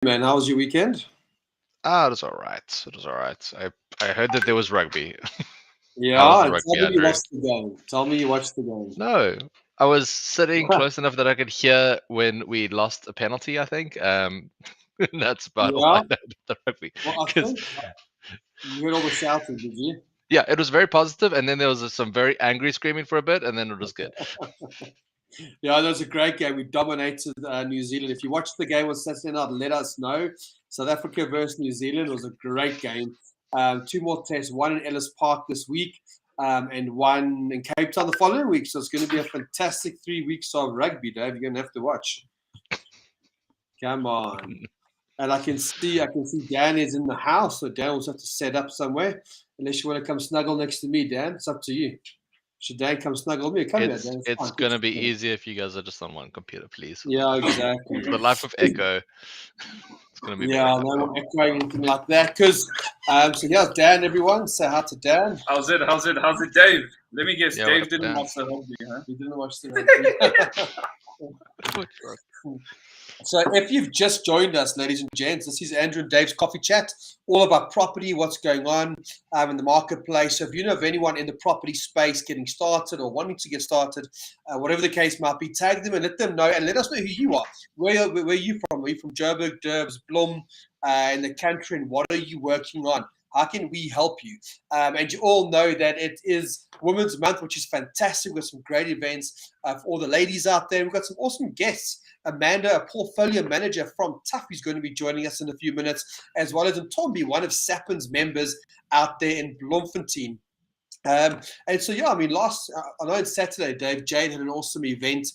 man? How was your weekend? Ah, it was all right. It was all right. I heard that there was rugby. How was Yeah, the and tell rugby, me you Andrew? watched the game. Tell me you watched the game. No, I was sitting close enough that I could hear when we lost a penalty, I think. That's about all I Yeah, know about the rugby. well, I Because think you heard all the shouting, did you? yeah, it was very positive, and then there was some very angry screaming for a bit, and then it was good. Yeah, that was a great game. We dominated New Zealand. If you watched the game on Saturday night, let us know. South Africa versus New Zealand was a great game. Two more tests, one in Ellis Park this week, and one in Cape Town the following week. So it's going to be a fantastic 3 weeks of rugby, Dave. You're going to have to watch. Come on. And I can see Dan is in the house, so Dan will have to set up somewhere. Unless you want to come snuggle next to me, Dan, it's up to you. Should Dan come snuggle with me? Come here, It's Dan. It's it's fine. Good gonna be to- easier if you guys are just on one computer, please. Yeah, exactly. For the life of Echo, it's gonna be Yeah, very no difficult. more echoing anything like that. So here's Dan, everyone. Say hi to Dan. How's it? How's it, Dave? Let me guess. Yeah, what Dave up, didn't Dan? watch the rugby, huh? He didn't watch the rugby. So if you've just joined us, ladies and gents, this is Andrew and Dave's Coffee Chat, all about property, what's going on in the marketplace. So if you know of anyone in the property space getting started or wanting to get started, whatever the case might be, tag them and let them know and let us know who you are. Where are you from? Are you from Joburg, Durbs, Blom, in the country, and what are you working on? How can we help you? And you all know that it is Women's Month, which is fantastic. We've got some great events for all the ladies out there. We've got some awesome guests. Amanda, a portfolio manager from TUHF, is going to be joining us in a few minutes, as well as Ntombi, one of SAPIN's members out there in Bloemfontein. And so, yeah, I mean, I know it's Saturday, Dave, Jade had an awesome event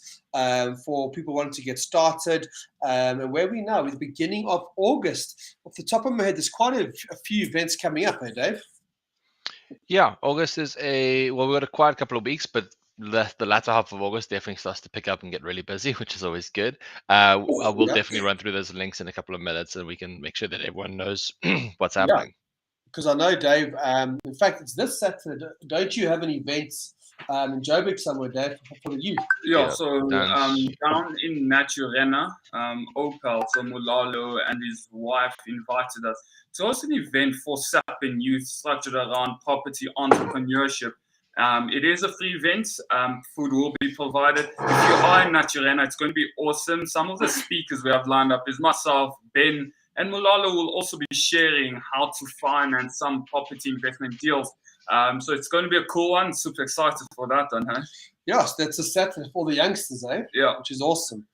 for people wanting to get started. And where we now, at the beginning of August, off the top of my head, there's quite a few events coming up, Dave? Yeah, August is we've got a quiet couple of weeks, but the latter half of August definitely starts to pick up and get really busy, which is always good. I will Yeah, definitely run through those links in a couple of minutes, and we can make sure that everyone knows what's yeah. happening. Because I know, Dave, in fact, it's this Saturday. Don't you have any events in Joburg somewhere, Dave, for the youth? Yeah, Yeah, so Dan's down in Naturena, Opal, so Mulalo and his wife invited us to host an event for SAPIN youth structured around property entrepreneurship. It is a free event. Food will be provided. If you are in Naturena, it's going to be awesome. Some of the speakers we have lined up is myself, Ben, and Mulalo will also be sharing how to finance some property investment deals. So it's going to be a cool one. Super excited for that one, huh? Yes, that's a Saturday for the youngsters, Yeah. which is awesome.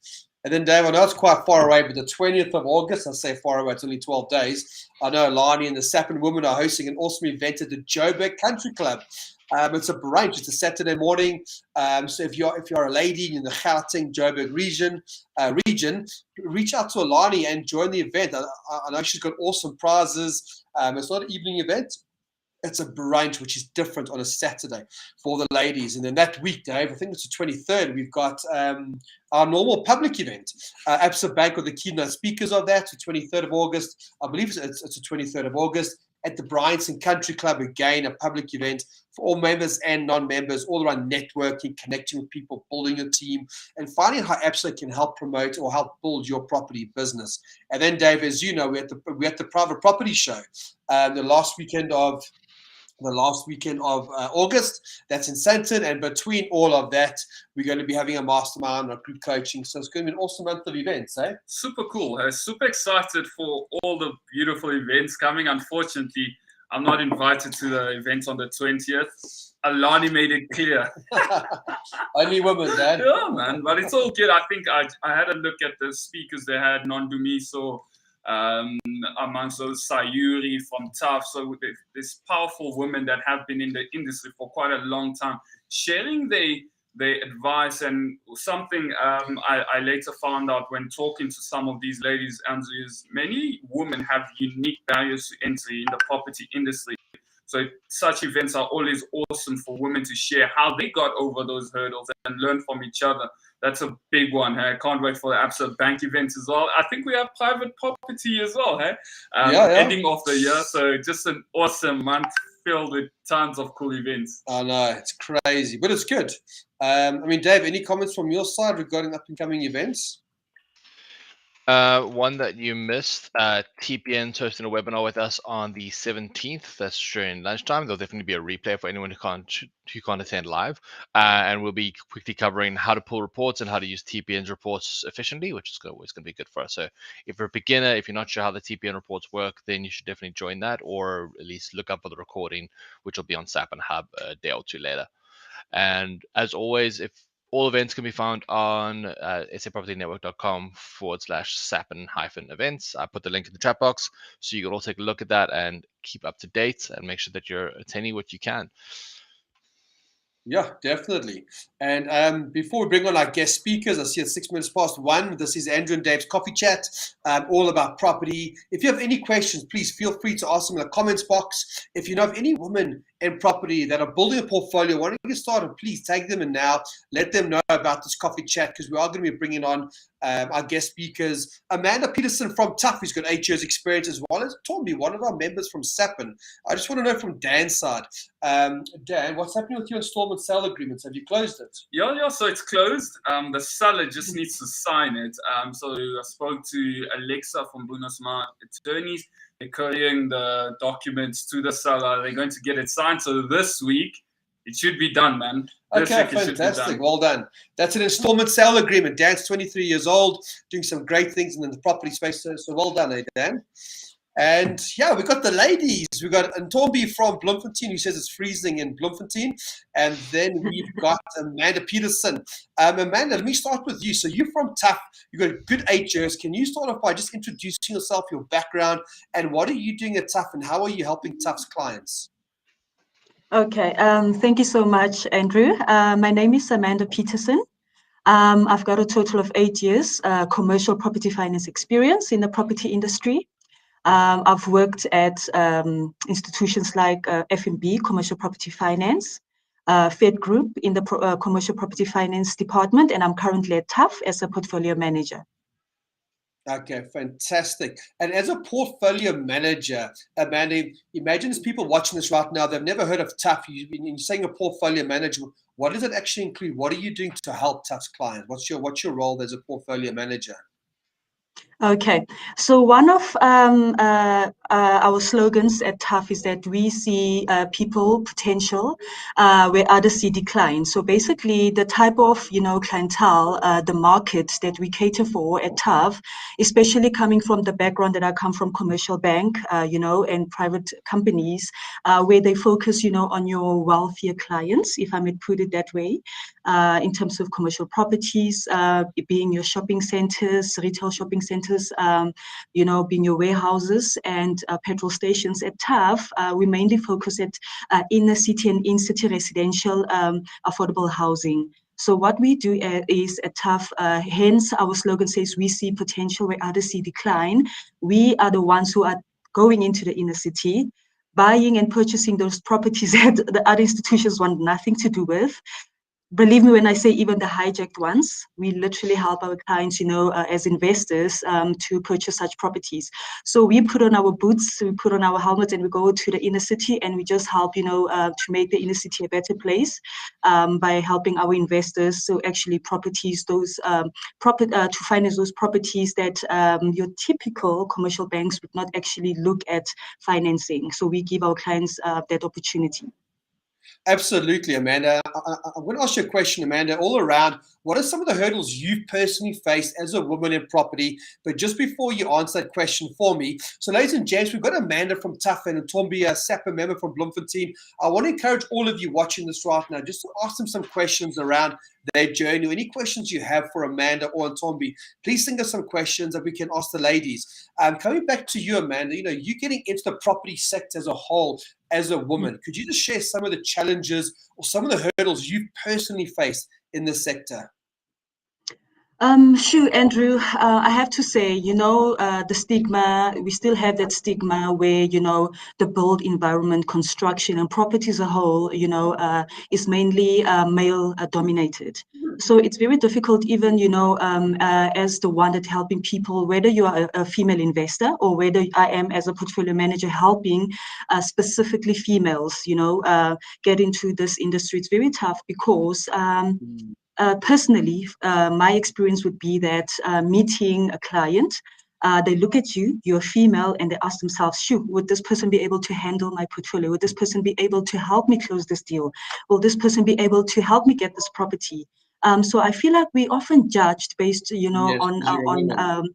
And then, Dave, I know it's quite far away, but the 20th of August, I say far away, it's only 12 days. I know Lani and the SAPIN women are hosting an awesome event at the Joburg Country Club. It's a brunch. It's a Saturday morning. So if you're a lady in the Gauteng Joburg region, reach out to Alani and join the event. I know she's got awesome prizes. It's not an evening event. It's a brunch, which is different on a Saturday for the ladies. And then that week, Dave, I think it's the 23rd, we've got our normal public event. ABSA Bank are the keynote speakers of that, the 23rd of August. I believe it's the 23rd of August at the Bryanston Country Club. Again, a public event for all members and non-members, all around networking, connecting with people, building a team, and finding how ABSA can help promote or help build your property business. And then, Dave, as you know, we're at the private property show the last weekend of August. That's in Sandton. And between all of that, we're going to be having a mastermind or group coaching. So it's going to be an awesome month of events, eh? Super cool. Super excited for all the beautiful events coming. Unfortunately, I'm not invited to the event on the 20th. Alani made it clear. Only women, Dad. Yeah, man. But it's all good. I think I had a look at the speakers they had, Ntombi Sithole, amongst those Sayuri from TUHF. So there's powerful women that have been in the industry for quite a long time, sharing their advice. And something I later found out when talking to some of these ladies, Andrew, is many women have unique barriers to entry in the property industry. So such events are always awesome for women to share how they got over those hurdles and learn from each other. That's a big one. Hey? I can't wait for the ABSA Bank events as well. I think we have private property as well. Hey? Ending off the year. So just an awesome month filled with tons of cool events. I know, it's crazy, but it's good. I mean, Dave, any comments from your side regarding up and coming events? One that you missed, TPN's hosting a webinar with us on the 17th. That's during lunchtime. There'll definitely be a replay for anyone who can't attend live. And we'll be quickly covering how to pull reports and how to use TPN's reports efficiently, which is always going to be good for us. So if you're a beginner, if you're not sure how the TPN reports work, then you should definitely join that, or at least look up for the recording, which will be on SAPIN Hub a day or two later. And as always, if all events can be found on sapropertynetwork.com/sapin-events. I put the link in the chat box, so you can all take a look at that and keep up to date and make sure that you're attending what you can. Yeah, definitely. And before we bring on our guest speakers, I see it's 6 minutes past 1. This is Andrew and Dave's Coffee Chat, all about property. If you have any questions, please feel free to ask them in the comments box. If you know of any women in property that are building a portfolio, wanting to get started, please tag them in now. Let them know about this coffee chat, because we are going to be bringing on our guest speakers, Amanda Peterson from TUHF, who's got 8 years experience, as well as Ntombi, one of our members from SAPIN. I just want to know from Dan's side, Dan, what's happening with your installment sale agreements? Have you closed it? Yeah, so it's closed. The seller just needs to sign it. So I spoke to Alexa from Bunosma Attorneys. They're carrying the documents to the seller. They're going to get it signed. So this week, it should be done, man. Okay, fantastic. Well done. That's an installment sale agreement. Dan's 23 years old, doing some great things in the property space. So well done, Dan. And yeah, we got the ladies. We got Ntombi from Bloemfontein, who says it's freezing in Bloemfontein. And then we've got Amanda Peterson. Amanda, let me start with you. So you're from TUHF. You've got a good 8 years. Can you start off by just introducing yourself, your background, and what are you doing at TUHF, and how are you helping TUHF's clients? Okay, thank you so much, Andrew. My name is Amanda Peterson. I've got a total of 8 years commercial property finance experience in the property industry. I've worked at institutions like FNB, Commercial Property Finance, Fed Group in the Commercial Property Finance Department, and I'm currently at TUHF as a portfolio manager. Okay, fantastic. And as a portfolio manager, Amanda, imagine there's people watching this right now, they've never heard of TUHF. You're saying a portfolio manager. What does it actually include? What are you doing to help TUHF's clients? What's your role as a portfolio manager? Okay, so one of our slogans at TUHF is that we see people potential where others see decline. So basically, the type of clientele, the market that we cater for at TUHF, especially coming from the background that I come from, commercial bank, and private companies, where they focus, on your wealthier clients, if I may put it that way, in terms of commercial properties, being your shopping centers, retail shopping centers. Being your warehouses and petrol stations. At TUHF, we mainly focus at inner city and in-city residential affordable housing. So what we do is at TUHF, hence our slogan says, we see potential where others see decline. We are the ones who are going into the inner city, buying and purchasing those properties that the other institutions want nothing to do with. Believe me when I say even the hijacked ones, we literally help our clients, as investors to purchase such properties. So we put on our boots, we put on our helmets, and we go to the inner city, and we just help, to make the inner city a better place by helping our investors. So actually properties, those to finance those properties that your typical commercial banks would not actually look at financing. So we give our clients that opportunity. Absolutely, Amanda. I want to ask you a question, Amanda, all around. What are some of the hurdles you've personally faced as a woman in property? But just before you answer that question for me, so ladies and gents, we've got Amanda from TUHF and Ntombi, a SAPIN member from Bloemfontein. I want to encourage all of you watching this right now just to ask them some questions around their journey. Any questions you have for Amanda or Ntombi, please think of some questions that we can ask the ladies. Coming back to you, Amanda, you're getting into the property sector as a whole. As a woman, could you just share some of the challenges or some of the hurdles you've personally faced in this sector? Sure, Andrew. I have to say, the stigma, we still have that stigma where, the built environment, construction and property as a whole, is mainly male dominated. So it's very difficult even, as the one that helping people, whether you are a female investor or whether I am as a portfolio manager helping specifically females, get into this industry. It's very tough because personally, my experience would be that meeting a client, they look at you, you're female, and they ask themselves, shoot, would this person be able to handle my portfolio? Would this person be able to help me close this deal? Will this person be able to help me get this property? So I feel like we often judged based, Yes, you're a woman.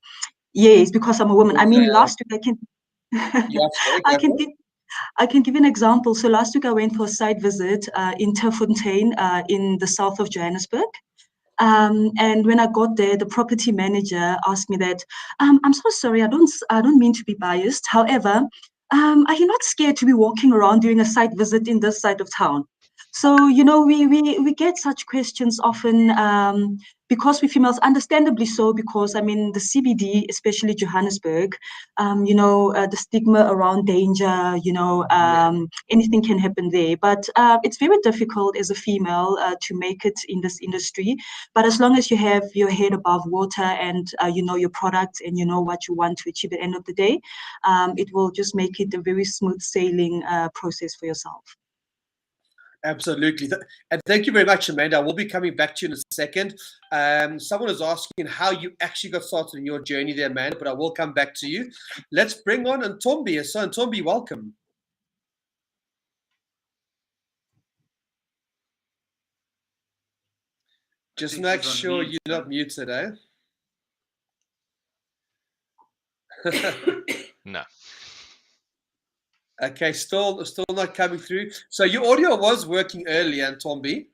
yes, because I'm a woman. I mean, Okay. last week Yeah, sorry, I go can for it. I can give you an example. So last week I went for a site visit in Terfontein in the south of Johannesburg. And when I got there, the property manager asked me that, I'm so sorry, I don't mean to be biased. However, are you not scared to be walking around doing a site visit in this side of town? So, we get such questions often because we females, understandably so, because I mean, the CBD, especially Johannesburg, the stigma around danger, anything can happen there. But it's very difficult as a female to make it in this industry. But as long as you have your head above water and you know your products and you know what you want to achieve at the end of the day, it will just make it a very smooth sailing process for yourself. Absolutely. And thank you very much, Amanda. I will be coming back to you in a second. Someone is asking how you actually got started in your journey there, Amanda, but I will come back to you. Let's bring on Ntombi. So, Ntombi, welcome. Just make sure you're not muted, eh? No. Okay, still not coming through. So your audio was working earlier, Ntombi.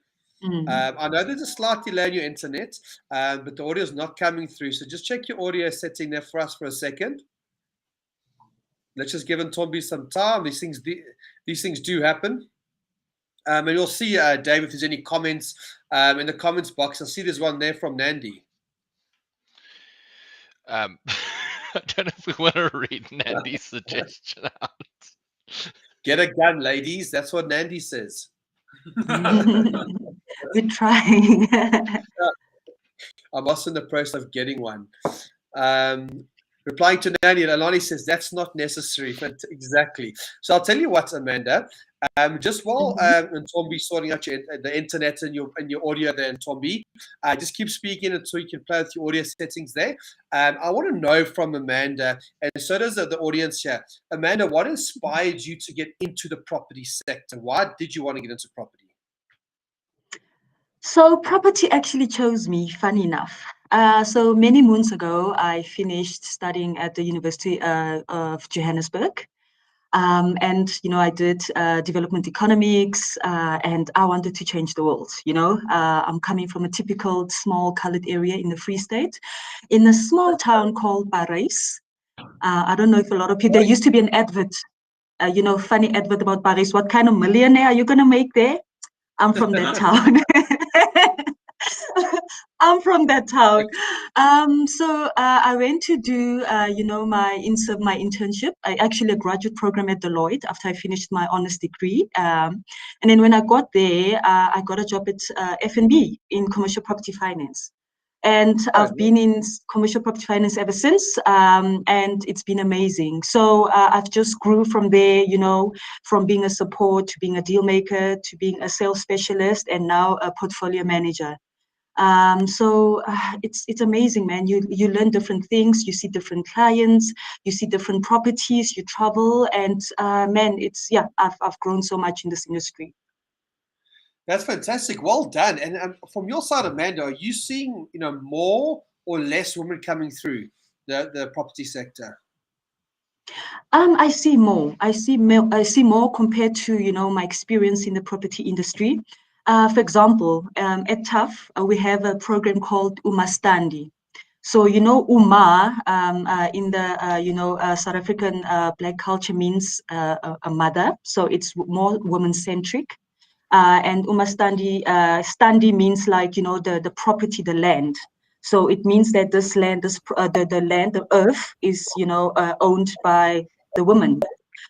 I know there's a slight delay on your internet, but the audio is not coming through. So just check your audio setting there for us for a second. Let's just give Ntombi some time. These things do happen. And you'll see, Dave, if there's any comments in the comments box. I see there's one there from Nandi. I don't know if we want to read Nandy's suggestion out. Get a gun, ladies. That's what Nandi says. We're trying. I'm also in the process of getting one. Replying to Nandi, Alani says that's not necessary. Exactly. So I'll tell you what, Amanda. Just while Ntombi's sorting out the internet and your audio there, Ntombi, just keep speaking until you can play with your audio settings there. I want to know from Amanda, and so does the audience here. Amanda, what inspired you to get into the property sector? Why did you want to get into property? So property actually chose me, funny enough. So many moons ago, I finished studying at the University of Johannesburg. And, I did development economics and I wanted to change the world. I'm coming from a typical small colored area in the Free State, in a small town called Parys. I don't know if a lot of people, there used to be an advert, funny advert about Parys. What kind of millionaire are you going to make there? I'm from that town. I'm from that town. So I went to do, my internship. I actually a graduate program at Deloitte after I finished my honors degree. And then when I got there, I got a job at F&B in commercial property finance. And I've been in commercial property finance ever since, and it's been amazing. So I've just grew from there, from being a support to being a deal maker to being a sales specialist and now a portfolio manager. So it's amazing, man. You learn different things, you see different clients, you see different properties, you travel, and man, I've grown so much in this industry. That's fantastic. Well done. And from your side, Amanda, are you seeing more or less women coming through the property sector? I see more. I see more compared to my experience in the property industry. For example, at TUHF, we have a program called Umastandi. So Uma in the South African Black culture means a mother. So it's more woman centric. And Umastandi, Standi means like, the property, the land. So it means that this land, the land, the earth is, owned by the woman.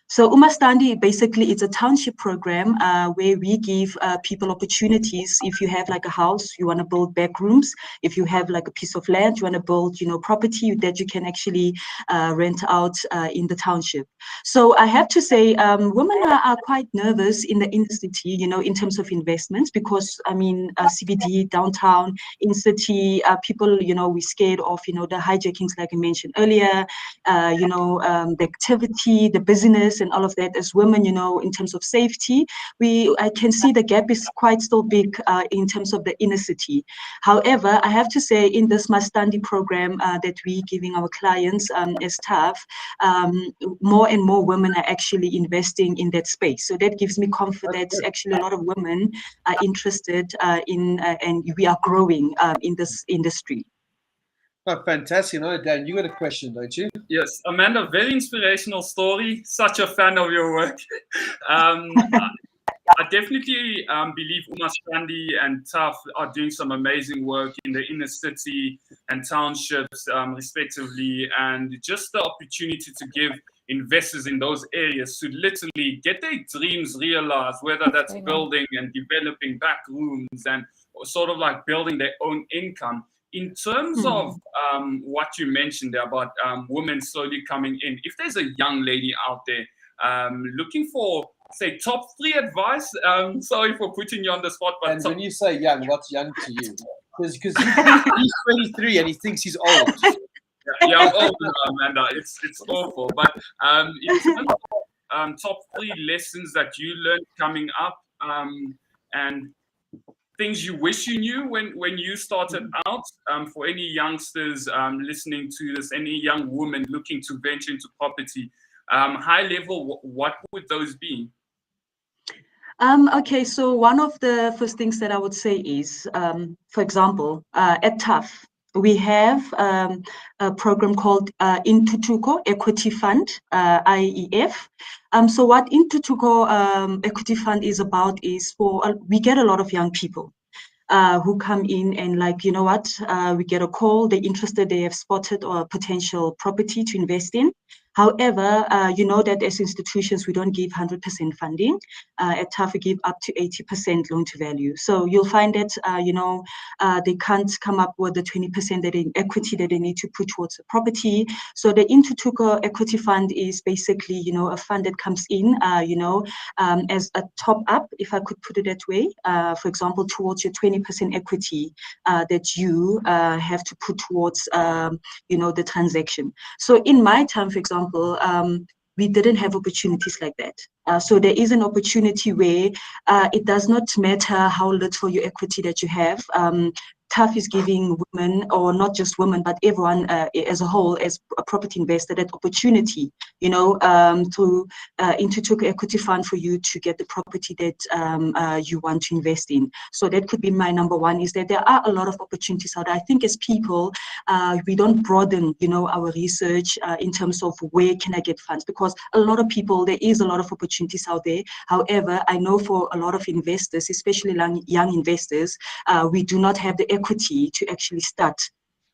So Umastandi, basically, it's a township program where we give people opportunities. If you have like a house, you want to build back rooms. If you have like a piece of land, you want to build, property that you can actually rent out in the township. So I have to say, women are quite nervous in the inner city, in terms of investments, because I mean, CBD, downtown, in city, people, we're scared of, the hijackings, like I mentioned earlier, the activity, the business, and all of that. As women, in terms of safety, I can see the gap is quite still big in terms of the inner city. However, I have to say, in this Mastandi program that we're giving our clients as staff, more and more women are actually investing in that space. So that gives me confidence that actually a lot of women are interested in, and we are growing in this industry. Oh, fantastic. Dan, you got a question, don't you? Yes, Amanda, very inspirational story. Such a fan of your work. I definitely believe Umastandi and TUHF are doing some amazing work in the inner city and townships, respectively, and just the opportunity to give investors in those areas to literally get their dreams realized, whether that's building and developing back rooms and sort of like building their own income. In terms of what you mentioned there about women slowly coming in, if there's a young lady out there looking for, say, top 3 advice, sorry for putting you on the spot, but when you say young, what's young to you? Because he's 23 and he thinks he's old. Yeah, I'm old now, Amanda. It's awful. But in terms of top 3 lessons that you learned coming up, and things you wish you knew when you started out, for any youngsters listening to this, any young woman looking to venture into property, high level, what would those be? Okay, so one of the first things that I would say is, for example, at TUHF, we have a program called Intuthuko Equity Fund, IEF. So what Intuthuko Equity Fund is about is we get a lot of young people who come in and like, we get a call, they're interested, they have spotted a potential property to invest in. However, that as institutions, we don't give 100% funding. At TUHF, we give up to 80% loan to value. So you'll find that, they can't come up with the 20% equity that they need to put towards the property. So the Intuthuko Equity Fund is basically, a fund that comes in, as a top up, if I could put it that way, for example, towards your 20% equity that you have to put towards, the transaction. So in my time, for example, we didn't have opportunities like that. So there is an opportunity where it does not matter how little your equity that you have. TUHF is giving women, or not just women, but everyone as a whole, as a property investor, that opportunity, to Intuthuko Equity Fund for you to get the property that you want to invest in. So that could be my number one, is that there are a lot of opportunities out there. I think as people, we don't broaden, our research in terms of where can I get funds, because a lot of people, there is a lot of opportunities out there. However, I know for a lot of investors, especially young investors, we do not have the equity to actually start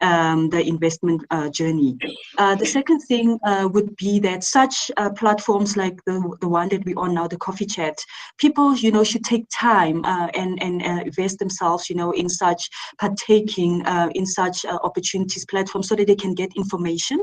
the investment journey. The second thing would be that such platforms like the one that we're on now, the coffee chat, people, should take time and invest themselves, in such partaking in such opportunities platforms, so that they can get information,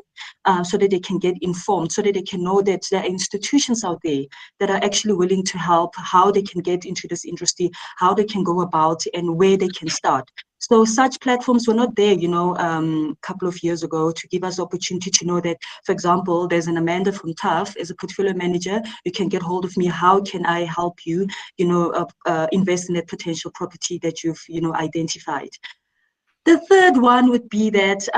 so that they can get informed, so that they can know that there are institutions out there that are actually willing to help, how they can get into this industry, how they can go about, and where they can start. So such platforms were not there, a couple of years ago, to give us the opportunity to know that, for example, there's an Amanda from TUHF as a portfolio manager. You can get hold of me. How can I help you, invest in that potential property that you've, identified? The third one would be that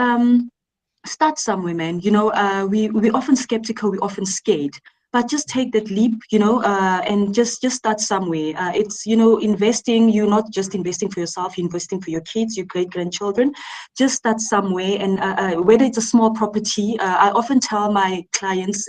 start somewhere, man. We're often skeptical, we're often scared. But just take that leap, and just start somewhere. It's, investing, you're not just investing for yourself, you're investing for your kids, your great-grandchildren. Just start somewhere, and whether it's a small property, I often tell my clients,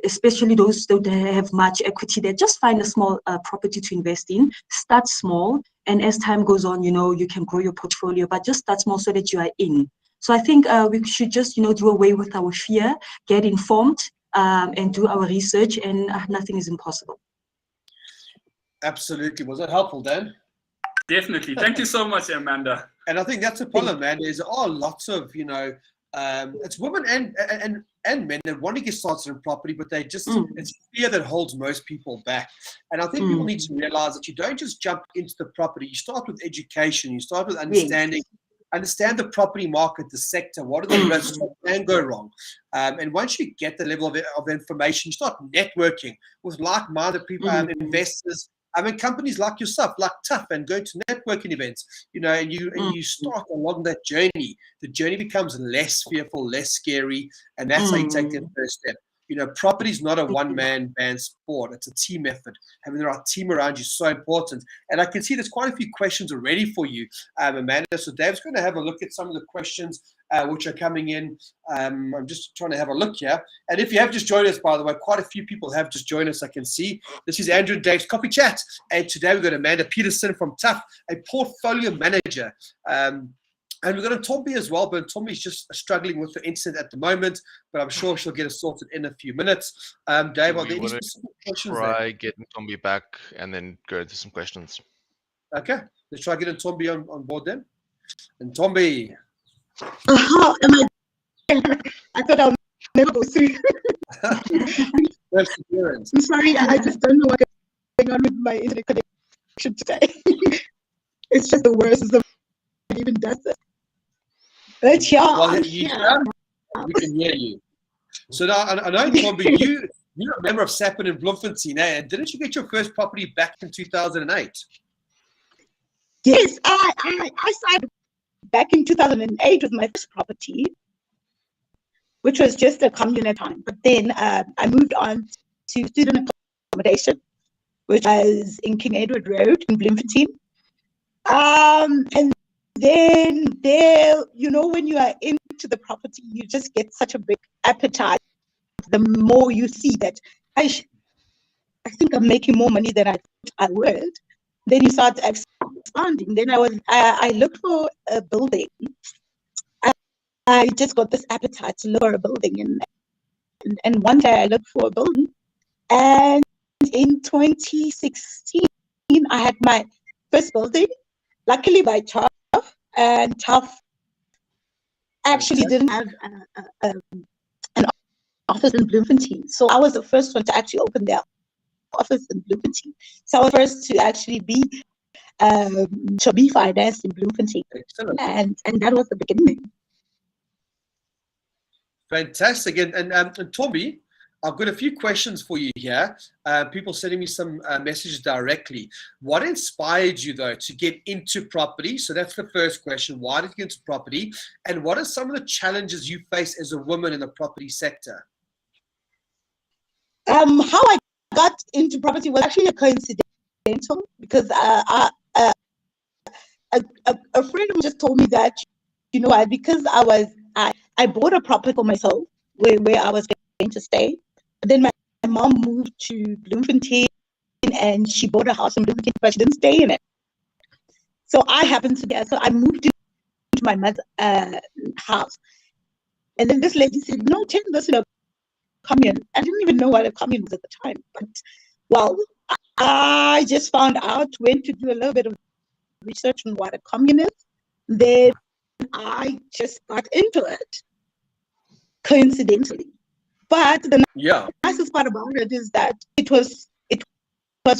especially those that have much equity, that just find a small property to invest in, start small, and as time goes on, you can grow your portfolio, but just start small so that you are in. So I think we should just, do away with our fear, get informed, and do our research, and nothing is impossible. Absolutely. Was that helpful, Dan? Definitely. Thank you so much, Amanda. And I think that's the problem, man. There's lots of, it's women and men that want to get started in property, but they just, it's fear that holds most people back. And I think people need to realize that you don't just jump into the property. You start with education. You start with understanding. Understand the property market, the sector, what are the risks, what can go wrong. And once you get the level of information, you start networking with like-minded people, investors. I mean, companies like yourself, like TUHF, and go to networking events, and you start along that journey. The journey becomes less fearful, less scary, and that's how you take that first step. Property is not a one-man band sport. It's a team effort. Having the right team around you is so important. And I can see there's quite a few questions already for you, Amanda. So Dave's going to have a look at some of the questions which are coming in. I'm just trying to have a look here. And if you have just joined us, by the way, quite a few people have just joined us, I can see. This is Andrew and Dave's Coffee Chat. And today we've got Amanda Peterson from TUHF, a portfolio manager. And we've got Ntombi as well, but Ntombi's just struggling with the internet at the moment, but I'm sure she'll get us sorted in a few minutes. Dave, are there any specific questions there? Try getting Ntombi back and then go into some questions. Okay, let's try getting Ntombi on board then. Ntombi. How am I? I thought I'll never go through. Perseverance. I'm sorry, I just don't know what's going on with my internet connection today. It's just the worst. It even does it. But yeah, well, we can hear you. So now I know, Ntombi, you're a member of SAPIN in Bloemfontein, and didn't you get your first property back in 2008? Yes, I started back in 2008 with my first property, which was just a communal time. But then I moved on to student accommodation, which was in King Edward Road in Bloemfontein. And then there, when you are into the property, you just get such a big appetite. The more you see that I think I'm making more money than I thought I would, then you start expanding. Then I looked for a building. I just got this appetite to look for a building, and one day I looked for a building, and in 2016 I had my first building, luckily by TUHF. And TUHF actually didn't have an office in Bloemfontein. So I was the first one to actually open their office in Bloemfontein. So I was first to actually be to be financed in Bloemfontein. And that was the beginning. Fantastic. And Ntombi, I've got a few questions for you here. People sending me some messages directly. What inspired you, though, to get into property? So that's the first question. Why did you get into property? And what are some of the challenges you face as a woman in the property sector? How I got into property was actually a coincidental, because a friend just told me that, because I bought a property for myself where I was going to stay. Then my mom moved to Bloemfontein, and she bought a house in Bloemfontein, but she didn't stay in it. So I happened to be, so I moved into my mother's house. And then this lady said, no, turn this into a commune. I didn't even know what a commune was at the time. But, well, I just found out, went to do a little bit of research on what a commune is. Then I just got into it, coincidentally. But the nicest part about it is that it was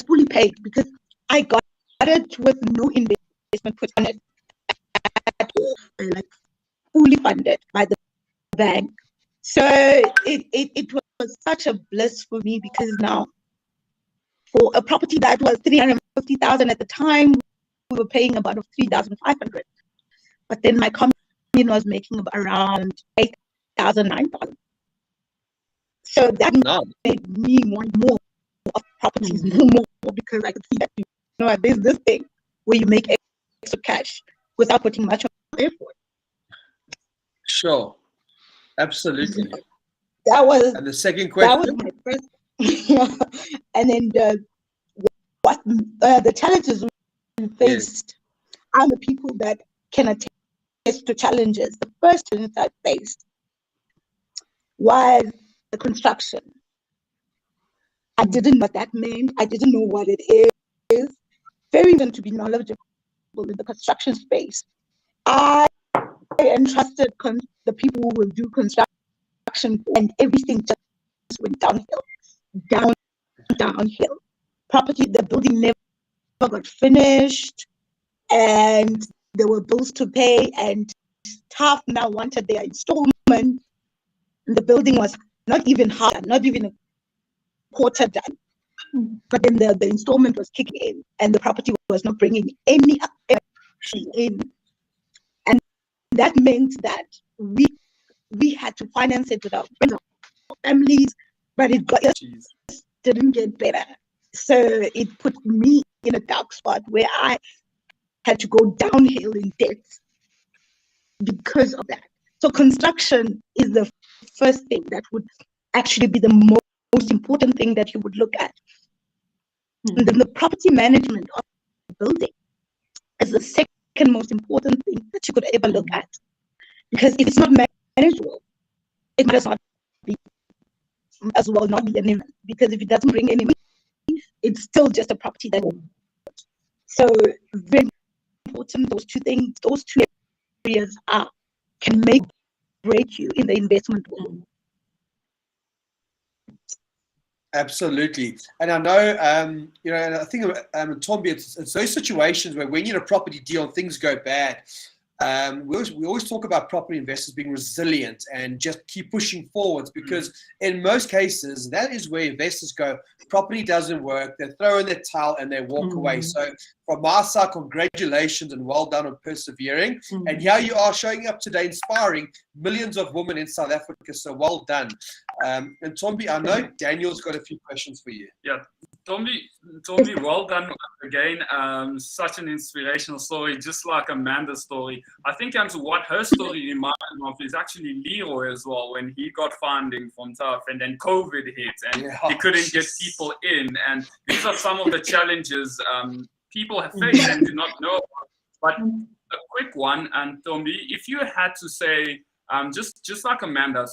fully paid, because I got it with no investment put on it at all, like fully funded by the bank. So it was such a bliss for me, because now for a property that was 350,000 at the time, we were paying about 3,500. But then my commune was making around 8,000, 9,000. So that made me want more of properties, more, because I could see that, there's this thing where you make extra cash without putting much effort. Sure. Absolutely. And the second question? That was my first. And then the challenges we faced are the people that can attest to challenges. The first challenge I faced was the construction. I didn't know what that meant. I didn't know what it is. Very important to be knowledgeable in the construction space. I entrusted the people who will do construction, and everything just went downhill. Property, the building never got finished, and there were bills to pay, and staff now wanted their installment. And the building was not even half done, not even a quarter done. But then the installment was kicking in, and the property was not bringing any in. And that meant that we had to finance it with our friends, our families, but it didn't get better. So it put me in a dark spot where I had to go downhill in debt because of that. So construction is the first thing that would actually be the most important thing that you would look at. And then the property management of the building is the second most important thing that you could ever look at. Because if it's not manageable, it might as well not be an investment. Because if it doesn't bring any money, it's still just a property that. So very important, those two areas can break you in the investment world. Absolutely. And I know, and I think, Ntombi, it's those situations where when you're in a property deal and things go bad, we always talk about property investors being resilient and just keep pushing forwards, because in most cases, that is where investors go, property doesn't work, they throw in their towel and they walk away. So from my side, congratulations and well done on persevering. And here you are showing up today, inspiring millions of women in South Africa. So well done. And Ntombi, I know Daniel's got a few questions for you. Yeah, Ntombi, well done again. Such an inspirational story, just like Amanda's story. I think what her story reminded me of is actually Leroy as well, when he got funding from TUHF and then COVID hit and he couldn't get people in. And these are some of the challenges people have faced and do not know about. But a quick one, and Ntombi, if you had to say, just like Amanda,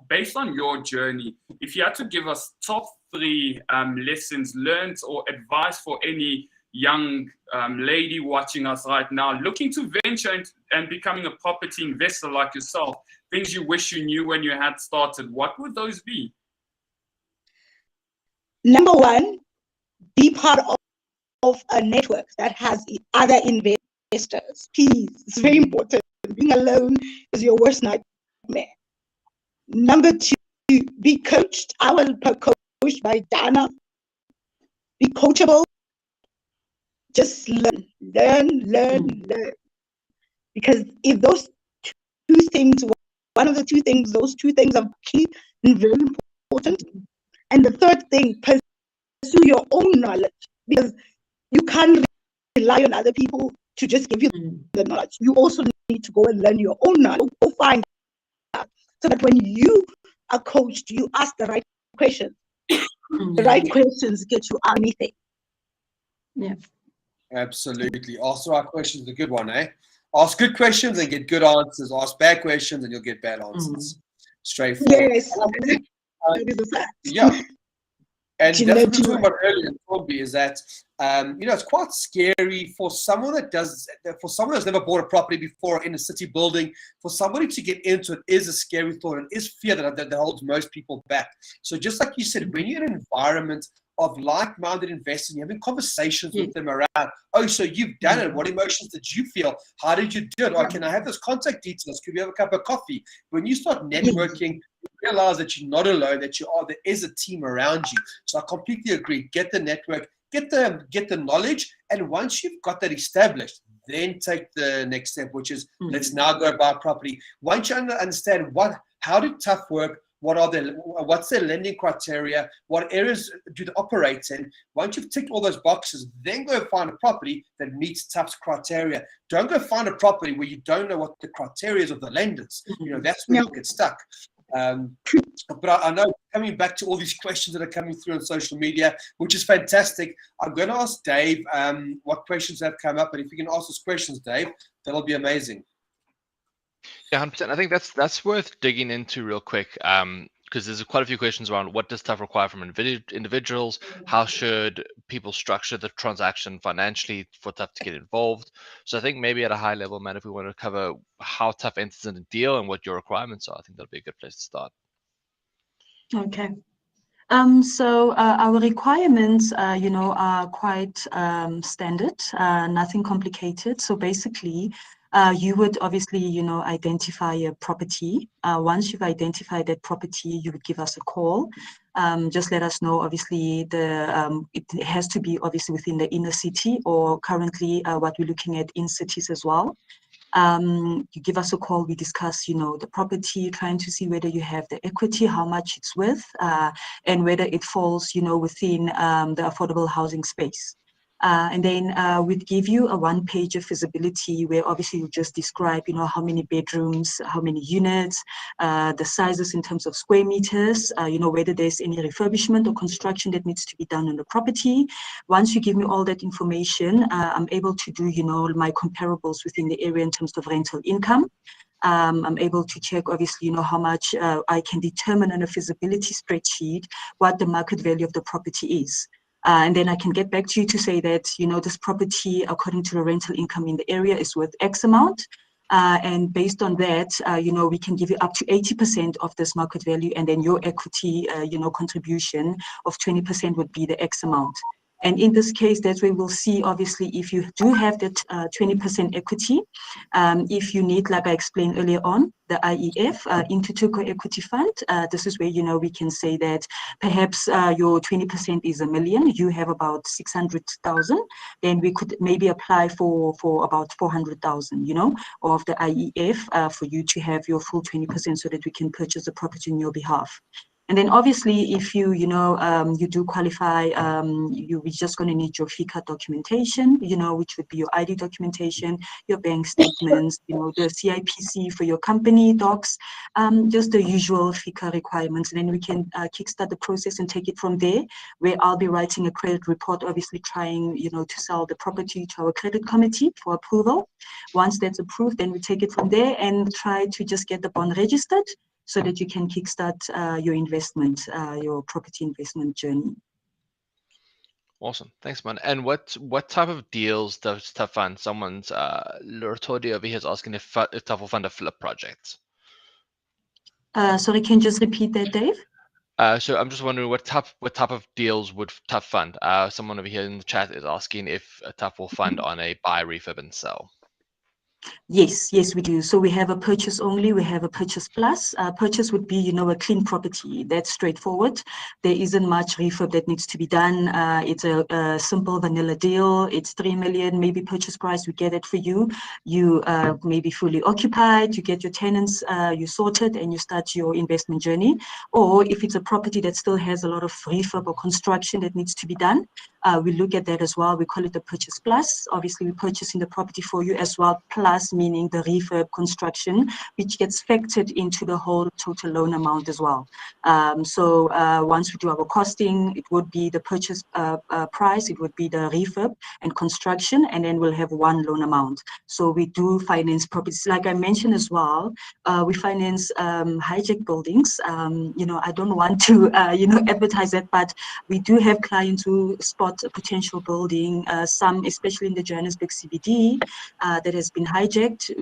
based on your journey, if you had to give us top 3 lessons learned or advice for any young lady watching us right now, looking to venture and becoming a property investor like yourself, things you wish you knew when you had started, what would those be? Number 1, be part of a network that has other investors. Please, it's very important. Being alone is your worst nightmare. Number 2, be coached. I will be coached by Dana. Be coachable. Just learn. Because if those 2 things, those 2 things are key and very important. And the third thing, pursue your own knowledge, because you can't rely on other people to just give you the knowledge. You also need to go and learn your own knowledge. Go find out, so that when you are coached, you ask the right questions. The right questions get you anything. Yeah. Absolutely. Ask the right questions is a good one, eh? Ask good questions and get good answers. Ask bad questions and you'll get bad answers. Straightforward. Yes, that is a fact. Yeah. And that's what we were talking about earlier, Ntombi, is that it's quite scary for someone that's never bought a property before in a city building. For somebody to get into it is a scary thought and is fear that holds most people back. So just like you said, when you're in an environment of like-minded investors, you're having conversations with them around, oh, so you've done it. What emotions did you feel? How did you do it? Oh, can I have those contact details? Could we have a cup of coffee? When you start networking, you realize that you're not alone, that there is a team around you. So I completely agree. Get the network, get the knowledge, and once you've got that established, then take the next step, which is let's now go buy property. Once you understand how did TUHF work, what's their lending criteria, what areas do they operate in, once you've ticked all those boxes, then go find a property that meets TUHF's criteria. Don't go find a property where you don't know what the criteria is of the lenders. That's where you get stuck. But I know, coming back to all these questions that are coming through on social media, which is fantastic, I'm going to ask Dave what questions have come up. And if you can ask us questions, Dave, that'll be amazing. Yeah, 100%. I think that's worth digging into real quick, because there's quite a few questions around what does TUHF require from individuals? How should people structure the transaction financially for TUHF to get involved? So I think maybe at a high level, man, if we want to cover how TUHF enters in the deal and what your requirements are, I think that'll be a good place to start. Okay. So our requirements, are quite standard, nothing complicated. So basically, you would obviously, identify a property. Once you've identified that property, you would give us a call. Just let us know. Obviously, it has to be obviously within the inner city, or currently what we're looking at in cities as well. You give us a call, we discuss, the property, trying to see whether you have the equity, how much it's worth, and whether it falls, within the affordable housing space. And then we'd give you a one-page of feasibility where obviously you just describe, how many bedrooms, how many units, the sizes in terms of square meters, whether there's any refurbishment or construction that needs to be done on the property. Once you give me all that information, I'm able to do, my comparables within the area in terms of rental income. I'm able to check, obviously, how much I can determine on a feasibility spreadsheet what the market value of the property is. And then I can get back to you to say that, this property, according to the rental income in the area, is worth X amount. And based on that, we can give you up to 80% of this market value, and then your equity, contribution of 20% would be the X amount. And in this case, that's where we'll see, obviously, if you do have that 20% equity, if you need, like I explained earlier on, the IEF, Intuthuko Equity Fund, this is where, we can say that perhaps your 20% is $1 million, you have about 600,000, then we could maybe apply for about 400,000, of the IEF for you to have your full 20% so that we can purchase the property on your behalf. And then obviously, if you, you do qualify, we're just going to need your FICA documentation, which would be your ID documentation, your bank statements, the CIPC for your company docs, just the usual FICA requirements. And then we can kickstart the process and take it from there, where I'll be writing a credit report, obviously trying, to sell the property to our credit committee for approval. Once that's approved, then we take it from there and try to just get the bond registered, so that you can kickstart your investment, your property investment journey. Awesome, thanks, man. And what type of deals does TUHF fund? Someone's Lortodi over here is asking if TUHF will fund a flip project. Sorry, can you just repeat that, Dave? So I'm just wondering what type of deals would TUHF fund? Someone over here in the chat is asking if TUHF will fund on a buy, refurb, and sell. Yes, we do. So we have a purchase only, we have a purchase plus. Purchase would be, a clean property. That's straightforward. There isn't much refurb that needs to be done. It's a simple vanilla deal. It's 3 million, maybe purchase price, we get it for you. You may be fully occupied, you get your tenants, you sorted, and you start your investment journey. Or if it's a property that still has a lot of refurb or construction that needs to be done, we look at that as well. We call it the purchase plus. Obviously, we're purchasing the property for you as well, plus meaning the refurb construction, which gets factored into the whole total loan amount as well. So once we do our costing, it would be the purchase price, it would be the refurb and construction, and then we'll have one loan amount. So we do finance properties. Like I mentioned as well, we finance hijack buildings. I don't want to, advertise that, but we do have clients who spot a potential building, some, especially in the Johannesburg CBD, that has been hijacked.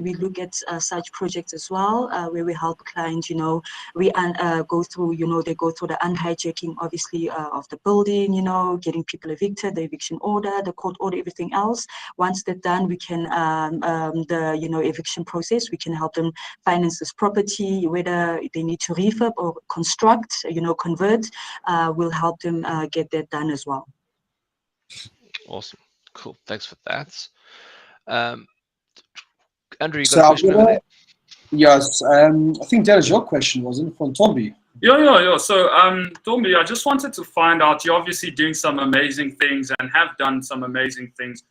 We look at such projects as well, where we help clients, we go through, they go through the unhijacking, obviously, of the building, getting people evicted, the eviction order, the court order, everything else. Once that's done, we can, the eviction process, we can help them finance this property, whether they need to refurb or construct, convert, we'll help them get that done as well. Awesome, cool, thanks for that. Andrew, you got a question over there? Yes, I think that is your question, wasn't it, from Ntombi? Yeah. So, Ntombi, I just wanted to find out, you're obviously doing some amazing things and have done some amazing things.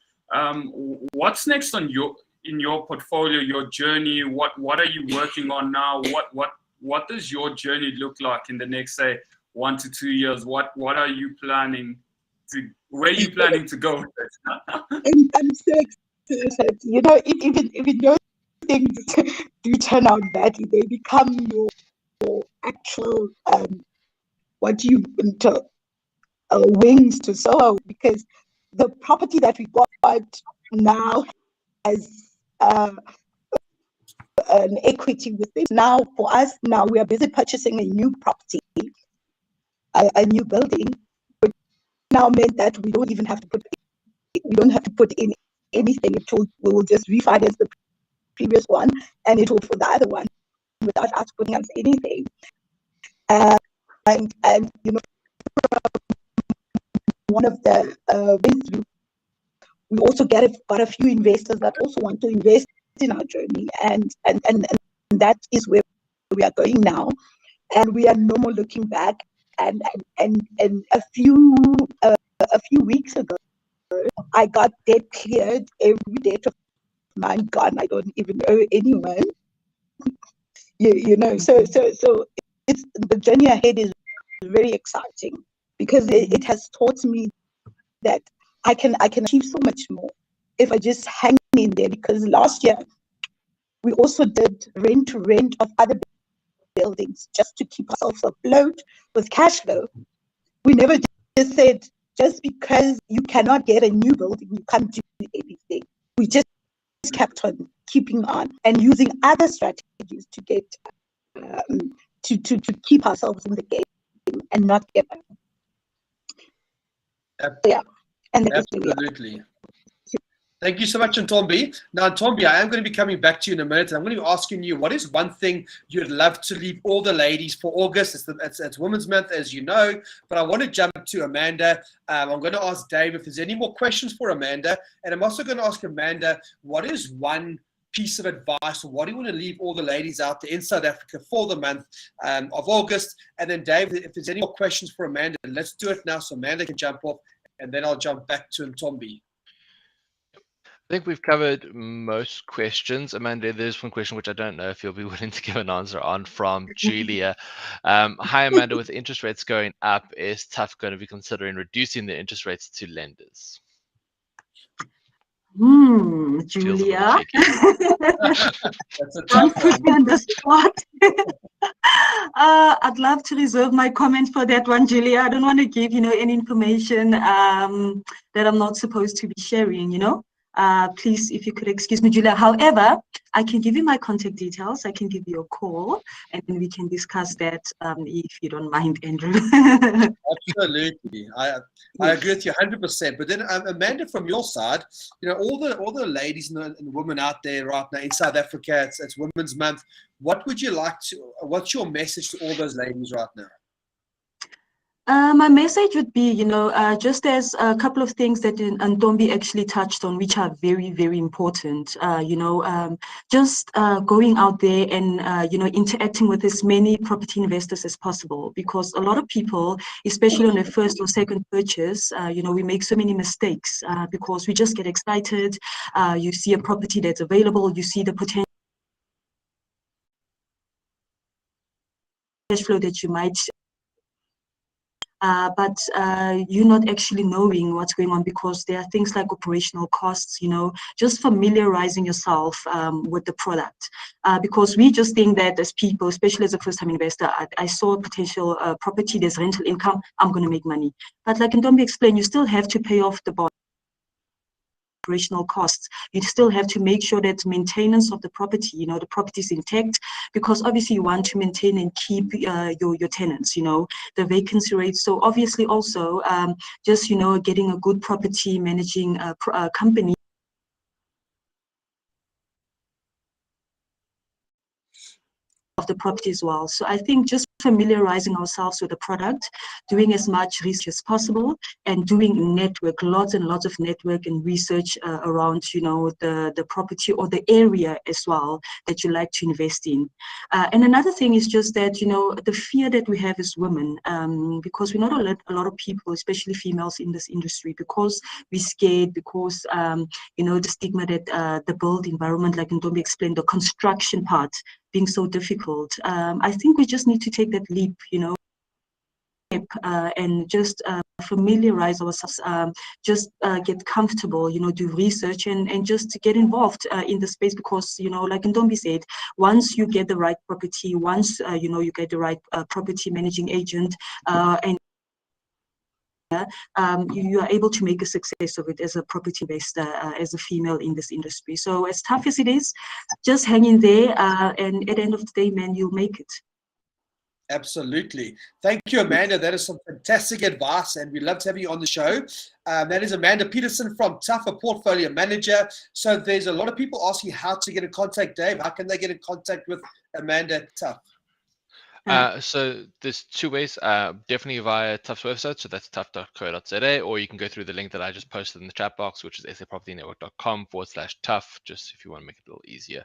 What's next in your portfolio, your journey? What are you working on now? What does your journey look like in the next, say, 1 to 2 years? What are you planning to? Where are you planning to go with it? I'm so excited. If it goes things do turn out badly, they become your actual what you wings to soar, because the property that we got now has an equity with it. Now for us, now we are busy purchasing a new property, a new building, which now meant that we don't even have to put in anything. We will just refinance the previous one and it will for the other one without us putting up anything. And you know, one of the we also got a few investors that also want to invest in our journey, and that is where we are going now, and we are no more looking back. And a few weeks ago, I got debt cleared. Every debt of mine gone. I don't even owe anyone. You know, so it's the journey ahead is very exciting, because it has taught me that I can achieve so much more if I just hang in there. Because last year we also did rent to rent of other buildings just to keep ourselves afloat with cash flow. We never just said, just because you cannot get a new building, you can't do anything. We just kept on keeping on and using other strategies to get to keep ourselves in the game and not give up. Yeah, and absolutely. Thank you so much, Ntombi. Now, Ntombi, I am going to be coming back to you in a minute. I'm going to be asking you, what is one thing you'd love to leave all the ladies for August? It's Women's Month, as you know, but I want to jump to Amanda. I'm going to ask Dave if there's any more questions for Amanda, and I'm also going to ask Amanda, what is one piece of advice, or what do you want to leave all the ladies out there in South Africa for the month of August? And then, Dave, if there's any more questions for Amanda, let's do it now so Amanda can jump off, and then I'll jump back to Ntombi. I think we've covered most questions. Amanda, there's one question which I don't know if you'll be willing to give an answer on, from Julia. Hi, Amanda. With interest rates going up, is TUHF going to be considering reducing the interest rates to lenders? Julia. Don't put me on the spot. I'd love to reserve my comment for that one, Julia. I don't want to give, any information that I'm not supposed to be sharing, Please, if you could excuse me, Julia. However, I can give you my contact details. I can give you a call, and then we can discuss that if you don't mind, Andrew. Absolutely, I agree with you 100%. But then, Amanda, from your side, all the ladies and women out there right now in South Africa, it's Women's Month. What's your message to all those ladies right now? My message would be, just as a couple of things that Ntombi actually touched on, which are very, very important, just going out there and, interacting with as many property investors as possible, because a lot of people, especially on their first or second purchase, we make so many mistakes because we just get excited. You see a property that's available, you see the potential cash flow that you might, but you're not actually knowing what's going on, because there are things like operational costs, just familiarizing yourself with the product. Because we just think that as people, especially as a first-time investor, I saw a potential property, there's rental income, I'm going to make money. But like Ntombi explained, you still have to pay off the bond. Operational costs. You still have to make sure that maintenance of the property, the property is intact, because obviously you want to maintain and keep your tenants, the vacancy rate. So obviously also just, getting a good property managing company of the property as well. So I think just familiarizing ourselves with the product, doing as much research as possible, and doing network, lots and lots of network and research around, the property or the area as well that you like to invest in. And another thing is just that, the fear that we have as women, because we're not a lot of people, especially females in this industry, because we're scared, because, the stigma that the build environment, like Ntombi explained, the construction part being so difficult. I think we just need to take that leap, and just familiarize ourselves, just get comfortable, do research and just get involved in the space, because, like Ntombi said, once you get the right property, once, you get the right property managing agent, and you are able to make a success of it as a property investor, as a female in this industry. So as tough as it is, just hang in there, and at the end of the day, man, you'll make it. Absolutely. Thank you, Amanda. That is some fantastic advice, and we love to have you on the show. That is Amanda Peterson from TUHF, a portfolio manager. So there's a lot of people asking how to get in contact. Dave, how can they get in contact with Amanda at TUHF? So there's two ways, definitely via TUHF's website, so that's tuff.co.za, or you can go through the link that I just posted in the chat box, which is sapropertynetwork.com/TUHF, just if you want to make it a little easier.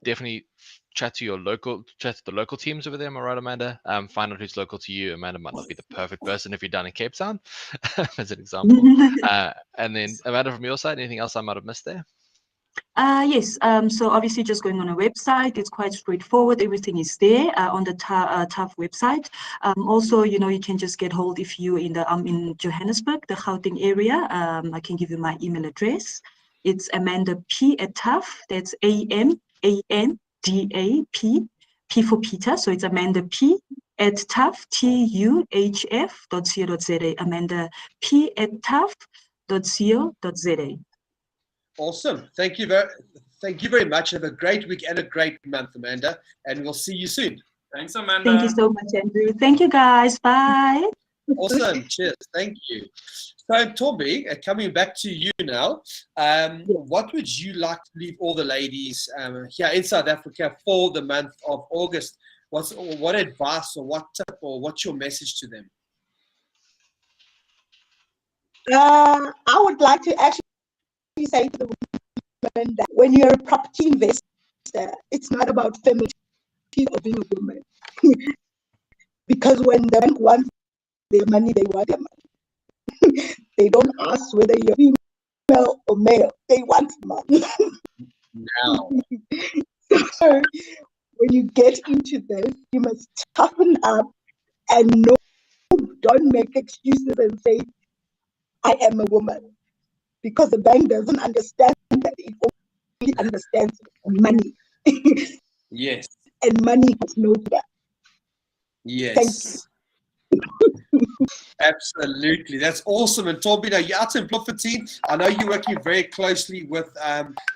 Definitely chat to the local teams over there. Am I right, Amanda? Find out who's local to you. Amanda might not be the perfect person if you're down in Cape Town, as an example. And then, Amanda, from your side, anything else I might have missed there? Yes, so obviously just going on a website, it's quite straightforward. Everything is there on the TUHF website. Also, you can just get hold if you in Johannesburg, the Gauteng area. I can give you my email address. It's Amanda P at TUHF. That's AMANDAP, P for Peter. So it's Amanda P at TUHF, TUHF.co.za. Amanda P at TUHF.co.za. Awesome. Thank you very much. Have a great week and a great month, Amanda, and we'll see you soon. Thanks, Amanda. Thank you so much, Andrew. Thank you, guys. Bye. Awesome. Cheers. Thank you. So, Ntombi, coming back to you now, what would you like to leave all the ladies here in South Africa for the month of August? What advice or what tip or what's your message to them? I would like to actually say to the women that when you're a property investor, it's not about femininity or being a woman. Because when the bank wants their money, they want their money. They don't ask whether you're female or male. They want money. Now. So when you get into this, you must toughen up and don't make excuses and say, I am a woman. Because the bank doesn't understand that. It only understands money. Yes. And money has no that. Yes. Thank you. Absolutely. That's awesome. And Ntombi, you're out in Bloemfontein. I know you're working very closely with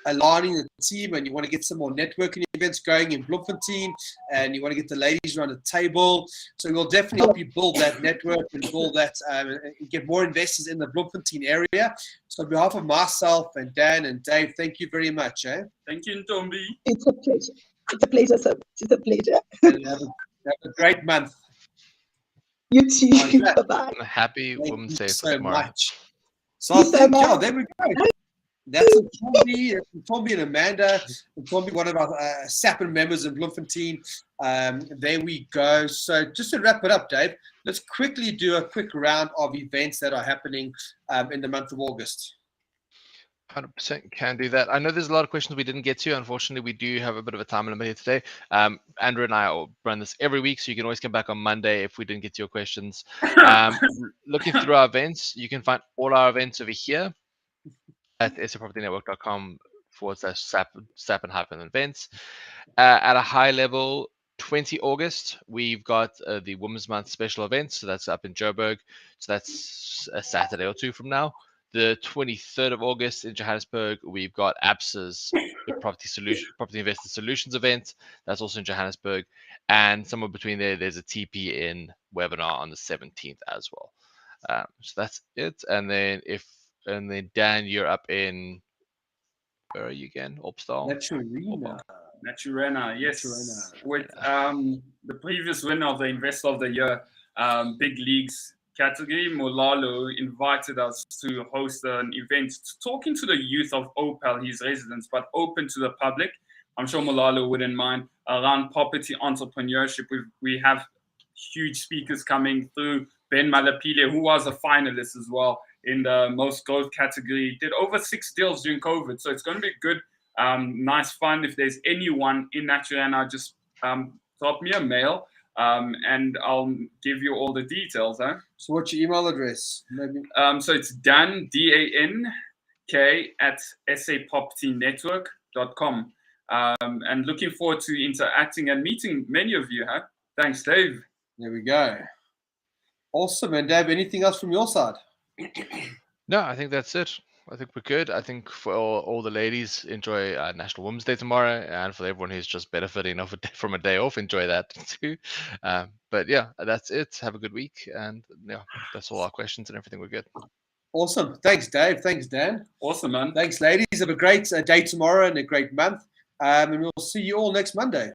aligning the team, and you want to get some more networking events going in Bloemfontein, and you want to get the ladies around the table. So we'll definitely help you build that network and build that and get more investors in the Bloemfontein area. So on behalf of myself and Dan and Dave, thank you very much. Thank you, Ntombi. It's a pleasure. It's a pleasure, sir. It's a pleasure. And have a great month. You too. Bye-bye. Happy Women's Day so tomorrow. much. So I think, there we go. That's Ntombi and Amanda. Ntombi, one of our SAPIN members in Bloemfontein. There we go. So just to wrap it up, Dave, let's quickly do a quick round of events that are happening in the month of August. 100% can do that. I know there's a lot of questions we didn't get to. Unfortunately, we do have a bit of a time limit here today. Andrew and I will run this every week, so you can always come back on Monday if we didn't get to your questions. Looking through our events, you can find all our events over here at sapropertynetwork.com/SAPIN-events. At a high level, 20 August, we've got the Women's Month special event. So that's up in Joburg. So that's a Saturday or two from now. The 23rd of August in Johannesburg, we've got ABSA's Property Investor Solutions event. That's also in Johannesburg. And somewhere between there, there's a TPN webinar on the 17th as well. So that's it. And then Dan, you're up in, where are you again? Opstal? Naturena, yes. With the previous winner of the Investor of the Year Big Leagues category, Molalo invited us to host an event talking to the youth of Opal, his residents, but open to the public. I'm sure Molalo wouldn't mind, around property entrepreneurship. We have huge speakers coming through. Ben Malapile, who was a finalist as well in the most growth category, did over 6 deals during COVID. So it's going to be good, nice fun. If there's anyone in Naturena, just drop me a mail. and I'll give you all the details. Huh? So what's your email address? Maybe. So it's Dan, DANK at sapoptnetwork.com. And looking forward to interacting and meeting many of you. Huh? Thanks, Dave. There we go. Awesome. And Dave, anything else from your side? No, I think that's it. I think we're good. I think for all the ladies, enjoy National Women's Day tomorrow, and for everyone who's just benefiting from a day off, enjoy that too. But yeah, that's it. Have a good week, and yeah, that's all our questions and everything. We're good. Awesome. Thanks, Dave. Thanks, Dan. Awesome, man. Thanks, ladies. Have a great day tomorrow and a great month. And we'll see you all next Monday.